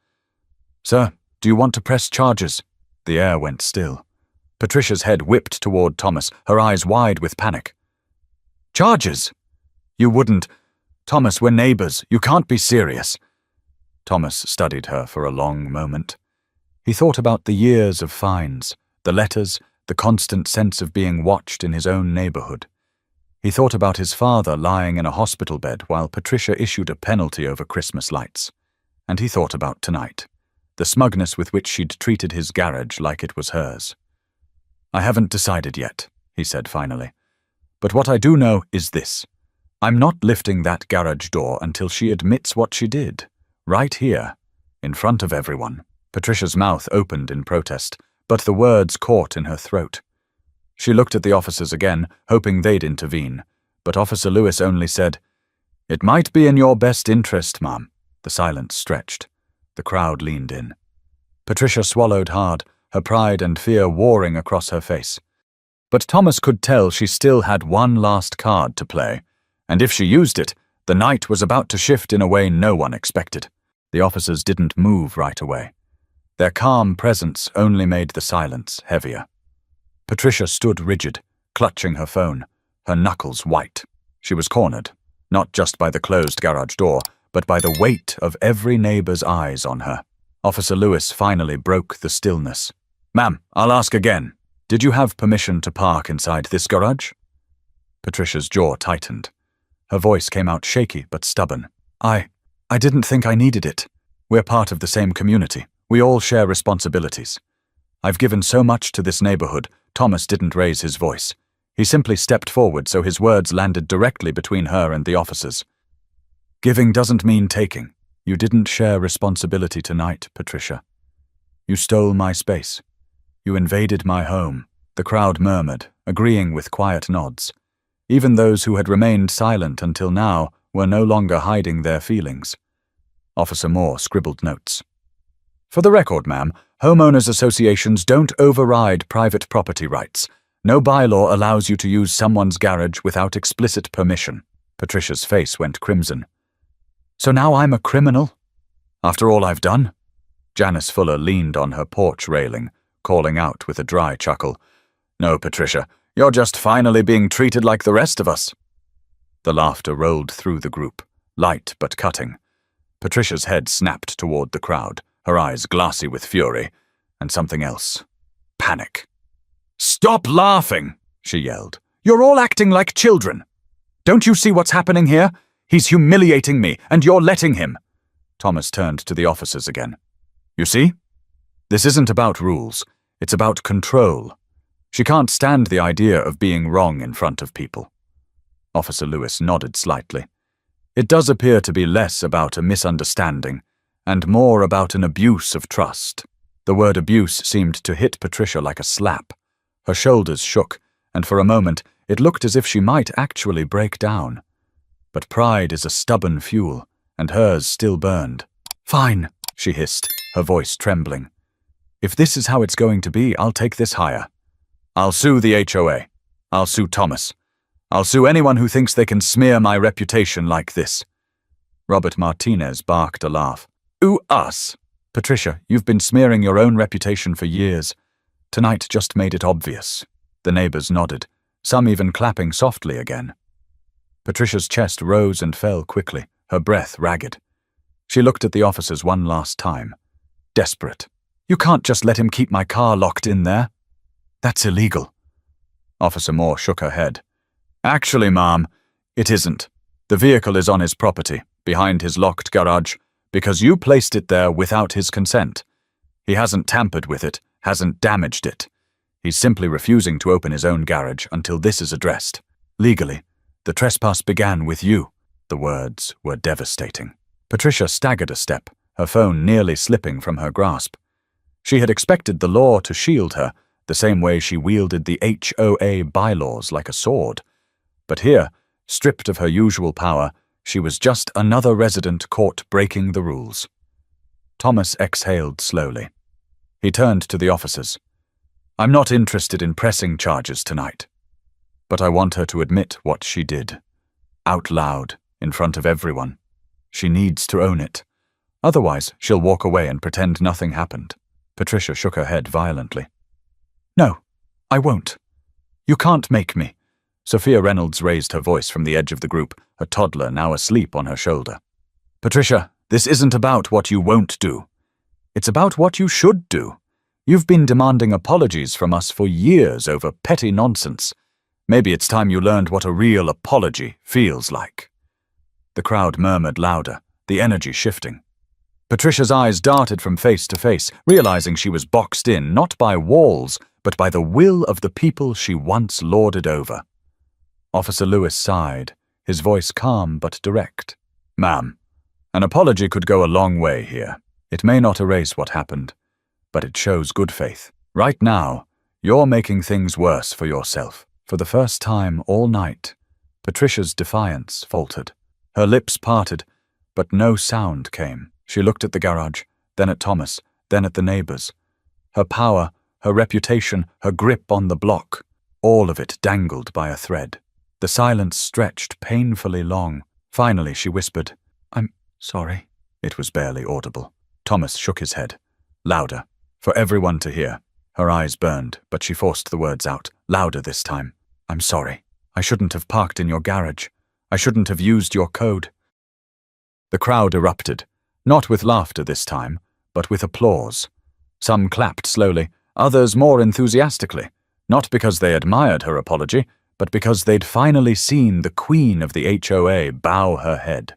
Sir, do you want to press charges? The air went still. Patricia's head whipped toward Thomas, her eyes wide with panic. Charges? You wouldn't. Thomas, we're neighbors. You can't be serious. Thomas studied her for a long moment. He thought about the years of fines, the letters, the constant sense of being watched in his own neighborhood. He thought about his father lying in a hospital bed while Patricia issued a penalty over Christmas lights. And he thought about tonight, the smugness with which she'd treated his garage like it was hers. I haven't decided yet, he said finally. But what I do know is this. I'm not lifting that garage door until she admits what she did. Right here, in front of everyone. Patricia's mouth opened in protest, but the words caught in her throat. She looked at the officers again, hoping they'd intervene, but Officer Lewis only said, It might be in your best interest, ma'am. The silence stretched. The crowd leaned in. Patricia swallowed hard, her pride and fear warring across her face. But Thomas could tell she still had one last card to play, and if she used it, the night was about to shift in a way no one expected. The officers didn't move right away. Their calm presence only made the silence heavier. Patricia stood rigid, clutching her phone, her knuckles white. She was cornered, not just by the closed garage door, but by the weight of every neighbor's eyes on her. Officer Lewis finally broke the stillness. Ma'am, I'll ask again. Did you have permission to park inside this garage? Patricia's jaw tightened. Her voice came out shaky but stubborn. I didn't think I needed it. We're part of the same community. We all share responsibilities. I've given so much to this neighborhood. Thomas didn't raise his voice. He simply stepped forward so his words landed directly between her and the officers. Giving doesn't mean taking. You didn't share responsibility tonight, Patricia. You stole my space. You invaded my home. The crowd murmured, agreeing with quiet nods. Even those who had remained silent until now were no longer hiding their feelings. Officer Moore scribbled notes. For the record, ma'am, homeowners associations don't override private property rights. No bylaw allows you to use someone's garage without explicit permission. Patricia's face went crimson. So now I'm a criminal? After all I've done? Janice Fuller leaned on her porch railing, calling out with a dry chuckle. No, Patricia, you're just finally being treated like the rest of us. The laughter rolled through the group, light but cutting. Patricia's head snapped toward the crowd, her eyes glassy with fury, and something else. Panic. Stop laughing, she yelled. You're all acting like children. Don't you see what's happening here? He's humiliating me, and you're letting him. Thomas turned to the officers again. You see? This isn't about rules. It's about control. She can't stand the idea of being wrong in front of people. Officer Lewis nodded slightly. It does appear to be less about a misunderstanding and more about an abuse of trust. The word abuse seemed to hit Patricia like a slap. Her shoulders shook, and for a moment it looked as if she might actually break down. But pride is a stubborn fuel, and hers still burned. Fine, she hissed, her voice trembling. If this is how it's going to be, I'll take this higher. I'll sue the HOA. I'll sue Thomas. I'll sue anyone who thinks they can smear my reputation like this. Robert Martinez barked a laugh. Ooh, us. Patricia, you've been smearing your own reputation for years. Tonight just made it obvious. The neighbors nodded, some even clapping softly again. Patricia's chest rose and fell quickly, her breath ragged. She looked at the officers one last time. Desperate. You can't just let him keep my car locked in there. That's illegal. Officer Moore shook her head. Actually, ma'am, it isn't. The vehicle is on his property, behind his locked garage, because you placed it there without his consent. He hasn't tampered with it, hasn't damaged it. He's simply refusing to open his own garage until this is addressed. Legally, the trespass began with you. The words were devastating. Patricia staggered a step, her phone nearly slipping from her grasp. She had expected the law to shield her, the same way she wielded the HOA bylaws like a sword. But here, stripped of her usual power, she was just another resident caught breaking the rules. Thomas exhaled slowly. He turned to the officers. I'm not interested in pressing charges tonight, but I want her to admit what she did. Out loud, in front of everyone. She needs to own it. Otherwise, she'll walk away and pretend nothing happened. Patricia shook her head violently. No, I won't. You can't make me. Sophia Reynolds raised her voice from the edge of the group, her toddler now asleep on her shoulder. Patricia, this isn't about what you won't do. It's about what you should do. You've been demanding apologies from us for years over petty nonsense. Maybe it's time you learned what a real apology feels like. The crowd murmured louder, the energy shifting. Patricia's eyes darted from face to face, realizing she was boxed in not by walls, but by the will of the people she once lorded over. Officer Lewis sighed, his voice calm but direct. Ma'am, an apology could go a long way here. It may not erase what happened, but it shows good faith. Right now, you're making things worse for yourself. For the first time all night, Patricia's defiance faltered. Her lips parted, but no sound came. She looked at the garage, then at Thomas, then at the neighbors. Her power, her reputation, her grip on the block, all of it dangled by a thread. The silence stretched painfully long. Finally, she whispered, I'm sorry. It was barely audible. Thomas shook his head, louder, for everyone to hear. Her eyes burned, but she forced the words out, louder this time. I'm sorry. I shouldn't have parked in your garage. I shouldn't have used your code. The crowd erupted, not with laughter this time, but with applause. Some clapped slowly, others more enthusiastically, not because they admired her apology, but because they'd finally seen the queen of the HOA bow her head.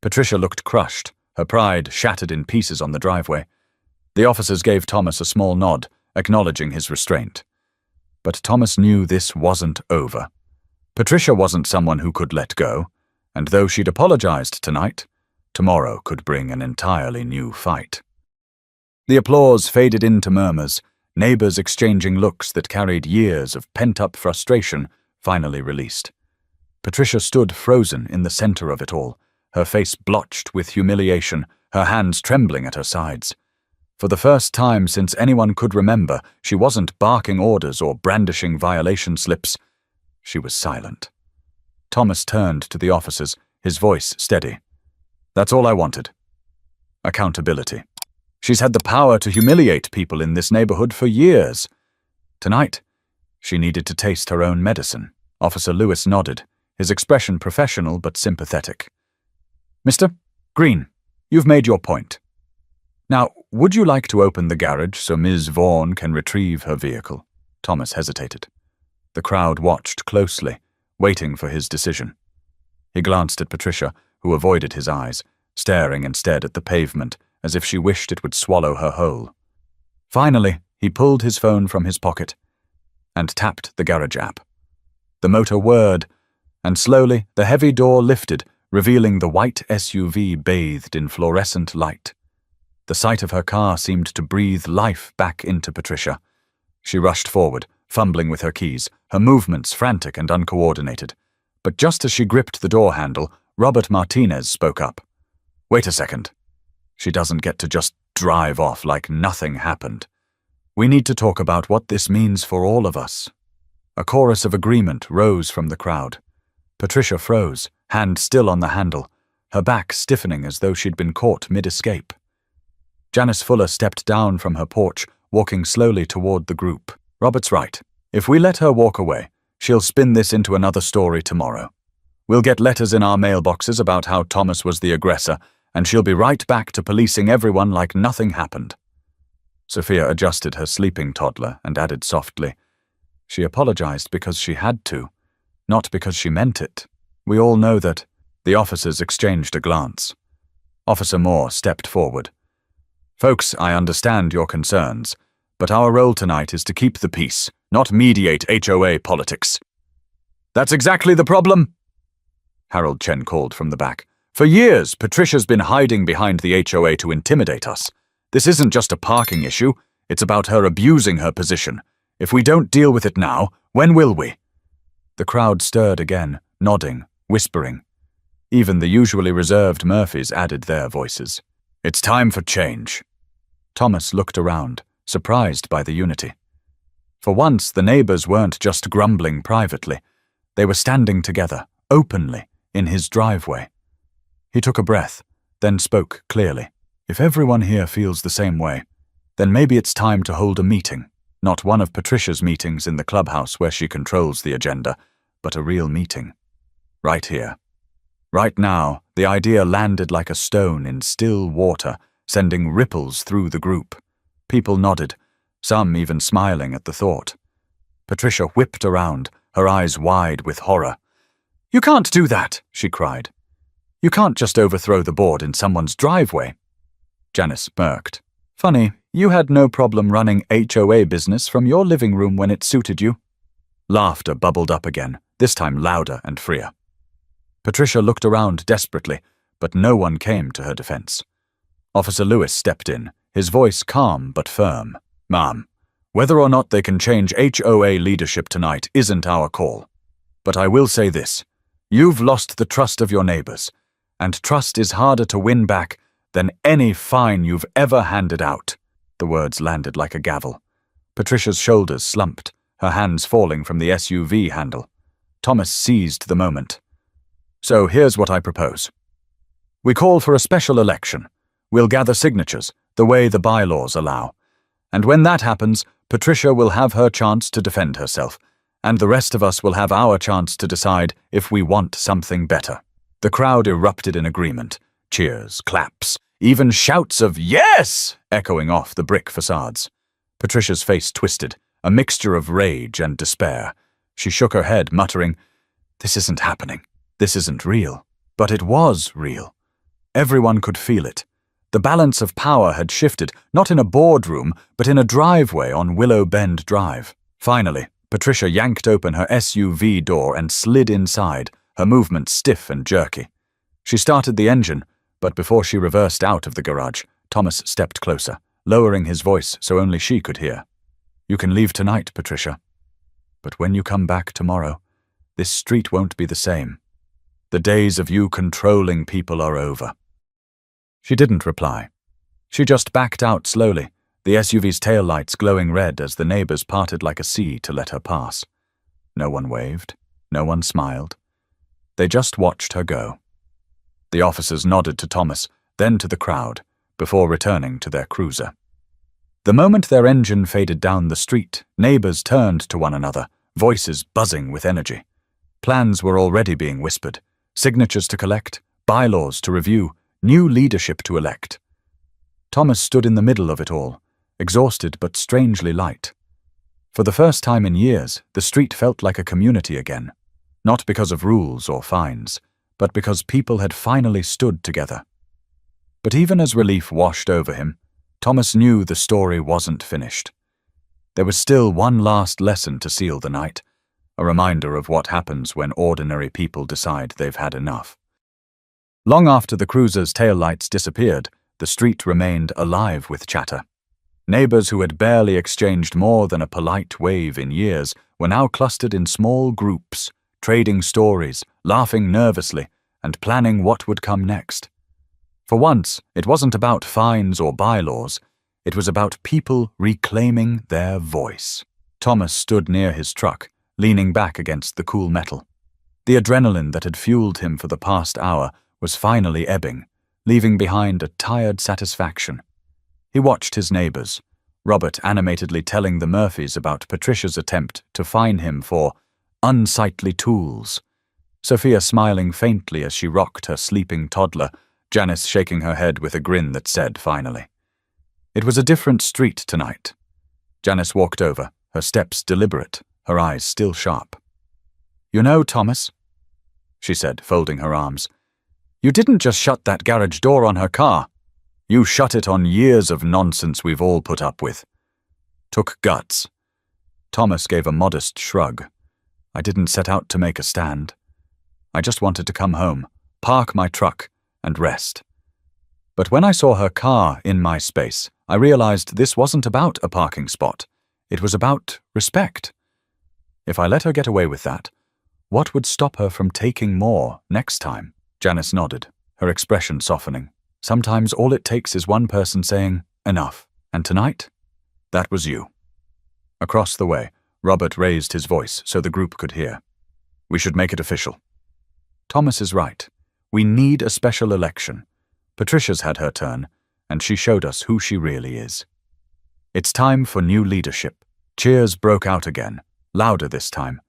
Patricia looked crushed, her pride shattered in pieces on the driveway. The officers gave Thomas a small nod, acknowledging his restraint. But Thomas knew this wasn't over. Patricia wasn't someone who could let go, and though she'd apologized tonight, tomorrow could bring an entirely new fight. The applause faded into murmurs, neighbors exchanging looks that carried years of pent-up frustration finally released. Patricia stood frozen in the center of it all, her face blotched with humiliation, her hands trembling at her sides. For the first time since anyone could remember, she wasn't barking orders or brandishing violation slips. She was silent. Thomas turned to the officers, his voice steady. That's all I wanted. Accountability. She's had the power to humiliate people in this neighborhood for years. Tonight, she needed to taste her own medicine. Officer Lewis nodded, his expression professional but sympathetic. Mr. Green, you've made your point. Now, would you like to open the garage so Ms. Vaughan can retrieve her vehicle? Thomas hesitated. The crowd watched closely, waiting for his decision. He glanced at Patricia, who avoided his eyes, staring instead at the pavement, as if she wished it would swallow her whole. Finally, he pulled his phone from his pocket and tapped the garage app. The motor whirred, and slowly the heavy door lifted, revealing the white SUV bathed in fluorescent light. The sight of her car seemed to breathe life back into Patricia. She rushed forward, fumbling with her keys, her movements frantic and uncoordinated. But just as she gripped the door handle, Robert Martinez spoke up. Wait a second. She doesn't get to just drive off like nothing happened. We need to talk about what this means for all of us. A chorus of agreement rose from the crowd. Patricia froze, hand still on the handle, her back stiffening as though she'd been caught mid-escape. Janice Fuller stepped down from her porch, walking slowly toward the group. Robert's right. If we let her walk away, she'll spin this into another story tomorrow. We'll get letters in our mailboxes about how Thomas was the aggressor, and she'll be right back to policing everyone like nothing happened. Sophia adjusted her sleeping toddler and added softly, "She apologized because she had to, not because she meant it. We all know that." The officers exchanged a glance. Officer Moore stepped forward. "Folks, I understand your concerns, but our role tonight is to keep the peace, not mediate HOA politics." "That's exactly the problem," Harold Chen called from the back. "For years, Patricia's been hiding behind the HOA to intimidate us. This isn't just a parking issue, it's about her abusing her position. If we don't deal with it now, when will we?" The crowd stirred again, nodding, whispering. Even the usually reserved Murphys added their voices. "It's time for change." Thomas looked around, surprised by the unity. For once, the neighbors weren't just grumbling privately. They were standing together, openly, in his driveway. He took a breath, then spoke clearly. "If everyone here feels the same way, then maybe it's time to hold a meeting. Not one of Patricia's meetings in the clubhouse where she controls the agenda, but a real meeting. Right here. Right now, the idea landed like a stone in still water, sending ripples through the group. People nodded, some even smiling at the thought. Patricia whipped around, her eyes wide with horror. "You can't do that," she cried. "You can't just overthrow the board in someone's driveway." Janice smirked. "Funny, you had no problem running HOA business from your living room when it suited you." Laughter bubbled up again, this time louder and freer. Patricia looked around desperately, but no one came to her defense. Officer Lewis stepped in, his voice calm but firm. "Ma'am, whether or not they can change HOA leadership tonight isn't our call. But I will say this. You've lost the trust of your neighbors, and trust is harder to win back than any fine you've ever handed out." The words landed like a gavel. Patricia's shoulders slumped, her hands falling from the SUV handle. Thomas seized the moment. "So here's what I propose. We call for a special election. We'll gather signatures, the way the bylaws allow. And when that happens, Patricia will have her chance to defend herself, and the rest of us will have our chance to decide if we want something better." The crowd erupted in agreement. Cheers, claps, even shouts of "yes" echoing off the brick facades. Patricia's face twisted, a mixture of rage and despair. She shook her head, muttering, "This isn't happening. This isn't real." But it was real. Everyone could feel it. The balance of power had shifted, not in a boardroom, but in a driveway on Willow Bend Drive. Finally, Patricia yanked open her SUV door and slid inside, her movements stiff and jerky. She started the engine, but before she reversed out of the garage, Thomas stepped closer, lowering his voice so only she could hear. "You can leave tonight, Patricia. But when you come back tomorrow, this street won't be the same. The days of you controlling people are over." She didn't reply. She just backed out slowly, the SUV's taillights glowing red as the neighbors parted like a sea to let her pass. No one waved. No one smiled. They just watched her go. The officers nodded to Thomas, then to the crowd, before returning to their cruiser. The moment their engine faded down the street, neighbors turned to one another, voices buzzing with energy. Plans were already being whispered, signatures to collect, bylaws to review, new leadership to elect. Thomas stood in the middle of it all, exhausted but strangely light. For the first time in years, the street felt like a community again, not because of rules or fines, but because people had finally stood together. But even as relief washed over him, Thomas knew the story wasn't finished. There was still one last lesson to seal the night, a reminder of what happens when ordinary people decide they've had enough. Long after the cruiser's taillights disappeared, the street remained alive with chatter. Neighbors who had barely exchanged more than a polite wave in years were now clustered in small groups, trading stories, laughing nervously, and planning what would come next. For once, it wasn't about fines or bylaws. It was about people reclaiming their voice. Thomas stood near his truck, leaning back against the cool metal. The adrenaline that had fueled him for the past hour was finally ebbing, leaving behind a tired satisfaction. He watched his neighbors, Robert animatedly telling the Murphys about Patricia's attempt to fine him for unsightly tools, Sophia smiling faintly as she rocked her sleeping toddler, Janice shaking her head with a grin that said, finally. It was a different street tonight. Janice walked over, her steps deliberate, her eyes still sharp. "You know, Thomas," she said, folding her arms, "you didn't just shut that garage door on her car. You shut it on years of nonsense we've all put up with. Took guts." Thomas gave a modest shrug. "I didn't set out to make a stand. I just wanted to come home, park my truck, and rest. But when I saw her car in my space, I realized this wasn't about a parking spot. It was about respect. If I let her get away with that, what would stop her from taking more next time?" Janice nodded, her expression softening. "Sometimes all it takes is one person saying, 'Enough.' And tonight, that was you." Across the way, Robert raised his voice so the group could hear. "We should make it official. Thomas is right. We need a special election. Patricia's had her turn, and she showed us who she really is. It's time for new leadership." Cheers broke out again, louder this time.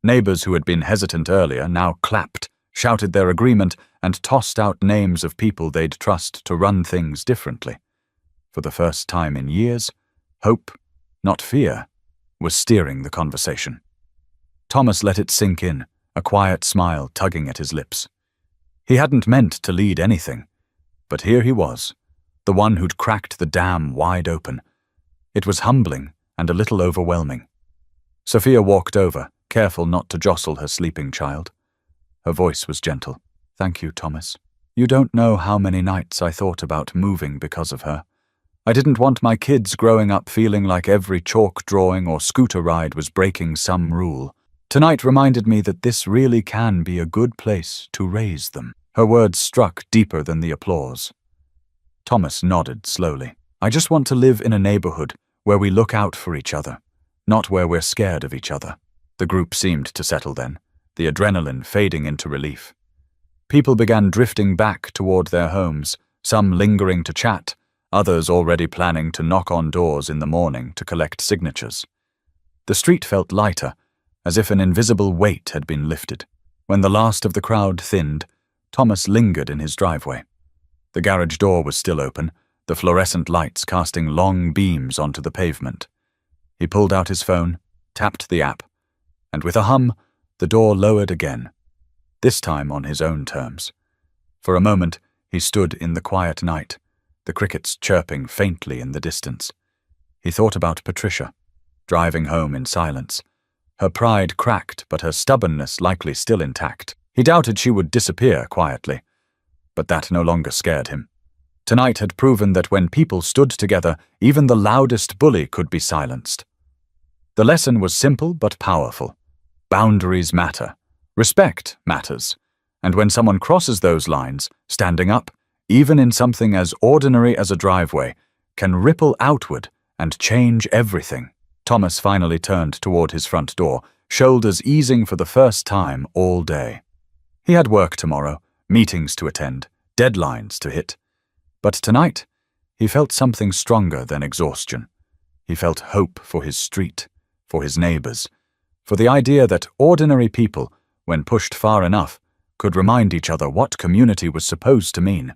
Neighbors who had been hesitant earlier now clapped, shouted their agreement, and tossed out names of people they'd trust to run things differently. For the first time in years, hope, not fear, was steering the conversation. Thomas let it sink in, a quiet smile tugging at his lips. He hadn't meant to lead anything, but here he was, the one who'd cracked the dam wide open. It was humbling and a little overwhelming. Sophia walked over, careful not to jostle her sleeping child. Her voice was gentle. "Thank you, Thomas. You don't know how many nights I thought about moving because of her. I didn't want my kids growing up feeling like every chalk drawing or scooter ride was breaking some rule. Tonight reminded me that this really can be a good place to raise them." Her words struck deeper than the applause. Thomas nodded slowly. "I just want to live in a neighborhood where we look out for each other, not where we're scared of each other." The group seemed to settle then, the adrenaline fading into relief. People began drifting back toward their homes, some lingering to chat, others already planning to knock on doors in the morning to collect signatures. The street felt lighter, as if an invisible weight had been lifted. When the last of the crowd thinned, Thomas lingered in his driveway. The garage door was still open, the fluorescent lights casting long beams onto the pavement. He pulled out his phone, tapped the app, and with a hum, the door lowered again, this time on his own terms. For a moment, he stood in the quiet night, the crickets chirping faintly in the distance. He thought about Patricia, driving home in silence. Her pride cracked, but her stubbornness likely still intact. He doubted she would disappear quietly, but that no longer scared him. Tonight had proven that when people stood together, even the loudest bully could be silenced. The lesson was simple but powerful. Boundaries matter. Respect matters. And when someone crosses those lines, standing up, even in something as ordinary as a driveway, can ripple outward and change everything. Thomas finally turned toward his front door, shoulders easing for the first time all day. He had work tomorrow, meetings to attend, deadlines to hit. But tonight, he felt something stronger than exhaustion. He felt hope for his street, for his neighbors, for the idea that ordinary people, when pushed far enough, could remind each other what community was supposed to mean.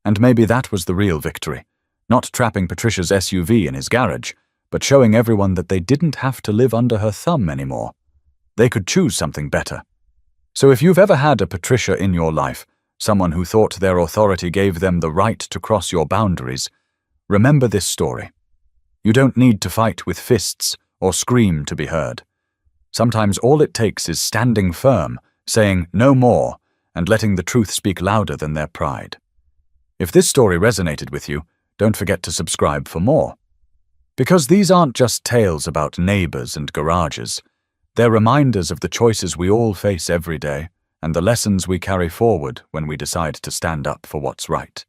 And maybe that was the real victory, not trapping Patricia's SUV in his garage, but showing everyone that they didn't have to live under her thumb anymore. They could choose something better. So if you've ever had a Patricia in your life, someone who thought their authority gave them the right to cross your boundaries, remember this story. You don't need to fight with fists or scream to be heard. Sometimes all it takes is standing firm, saying no more, and letting the truth speak louder than their pride. If this story resonated with you, don't forget to subscribe for more. Because these aren't just tales about neighbors and garages. They're reminders of the choices we all face every day and the lessons we carry forward when we decide to stand up for what's right.